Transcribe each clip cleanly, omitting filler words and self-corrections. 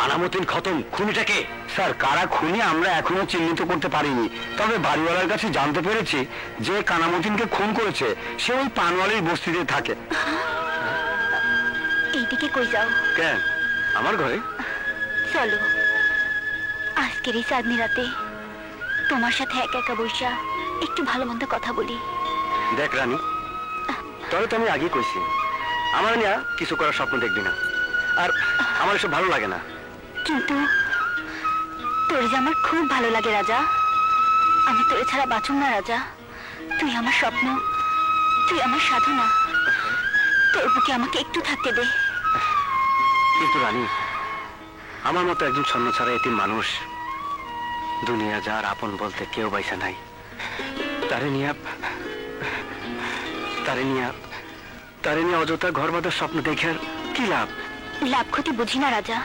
কানামতিন খতম, খুনিটাকে? স্যার, কারা খুনি আমরা এখনো চিহ্নিত করতে পারিনি, তবে বাড়িওয়ালার কাছে জানতে পেরেছি যে কানামতিনকে খুন করেছে সে ওই পানওয়ালির বস্তিতে থাকে। এইদিকে কই যাও? কেন, আমার ঘরে? চলো, আজকের এই চাঁদনি রাতে তোমার সাথে একা একা বসা একটু ভালো মন্দ কথা বলি। দেখ রানী, তবে তো আমি আগেই কইছি আমার নিয়ে কিছু করার স্বপ্ন দেখবি না, আর আমার এসব ভালো লাগে না। কিন্তু তোর যে আমার খুব ভালো লাগে রাজা, আমি তোরে ছাড়া বাঁচুম না রাজা। তুই আমার স্বপ্ন, তুই আমার সাধনা, তোর বুকে আমাকে একটু থাকতে দে। কিন্তু রানী, আমার মতো একজন ছন্ন ছাড়া এতিম মানুষ দুনিয়া যার আপন বলতে কেউ বাইসা নাই, তারে নিয়ে অযথা ঘর বাঁধার স্বপ্ন দেখে আর কি লাভ? লাভ ক্ষতি বুঝি না রাজা,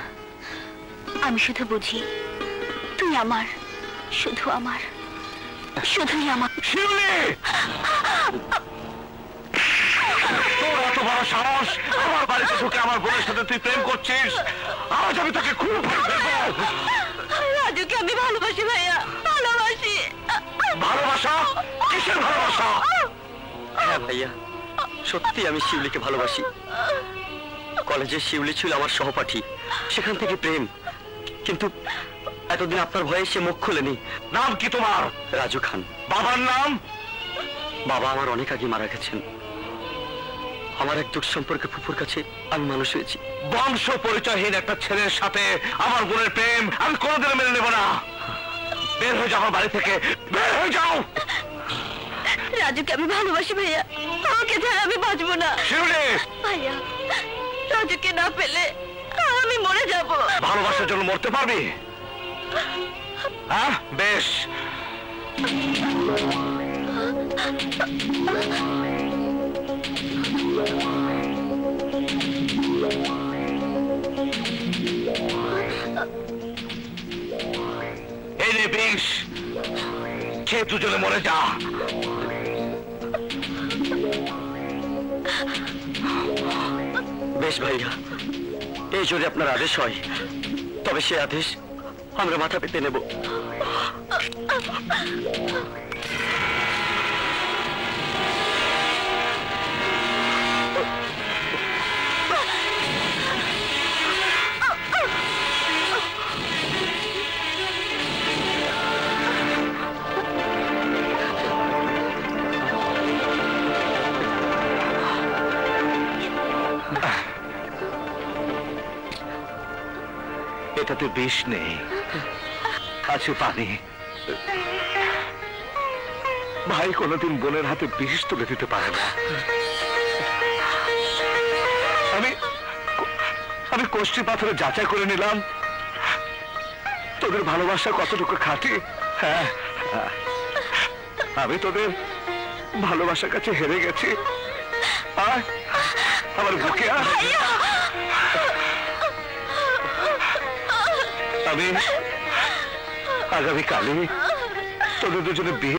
আমি শুধু বুঝি তুই আমার, শুধু আমার, শুধুই আমার। শিউলি, তোর এত বড় সাহস, আমার বাড়িতে ঢুকে আমার বোনের সাথে তুই প্রেম করছিস? আজ আমি তোকে খুব ভালোবাসবো। রাজুকে আমি ভালোবাসি ভাইয়া, ভালোবাসি। ভালোবাসা? কিসের ভালোবাসা? হ্যাঁ ভাইয়া, সত্যি আমি শিউলিকে ভালোবাসি। কলেজে শিউলি ছিল আমার সহপাঠী, সেখান থেকে প্রেম। কিন্তু এতদিন আপনার ভয়ে সে মুখ খুলেনি। নাম কি তোমার? রাজু খান। বাবার নাম? বাবা আমার অনেক আগে মারা গেছেন। আমার এক দূর সম্পর্কে ফুপুর কাছে আমি মানুষ হয়েছি। বংশ পরিচয়হীন একটা ছেলের সাথে আমার বোনের প্রেম আমি কোনোদিন মেনে নেব না। বের হয়ে যাও আমার বাড়ি থেকে, বের হয়ে যাও। রাজুকে আমি ভালোবাসি ভাইয়া, আমাকে ছাড়া আমি বাঁচবো না। শিউলি, ভাইয়া, রাজুকে না পেলে আমি মরে যাব। ভালোবাসার জন্য মরতে পারবি? হ্যাঁ, বেশ। এই নে বিষ, খেয়ে দুজনে মরে যা। বেশ ভাইয়া, এই যদি আপনার আদেশ হয় তবে সে আদেশ আমরা মাথা পেতে নেব। এটাতে বিষ নেই, আছে পানি। ভাই কোনোদিন বোনের হাতে বিষ তুলে দিতে পারে না। আমি কষ্টি পাথরে যাচাই করে নিলাম তোদের ভালোবাসা কতটুকু খাঁটি। হ্যাঁ, আমি তোদের ভালোবাসার কাছে হেরে গেছি। আয় আমার বুকে আয়। আমি আগামীকালই তোদের দুজনে বিয়ে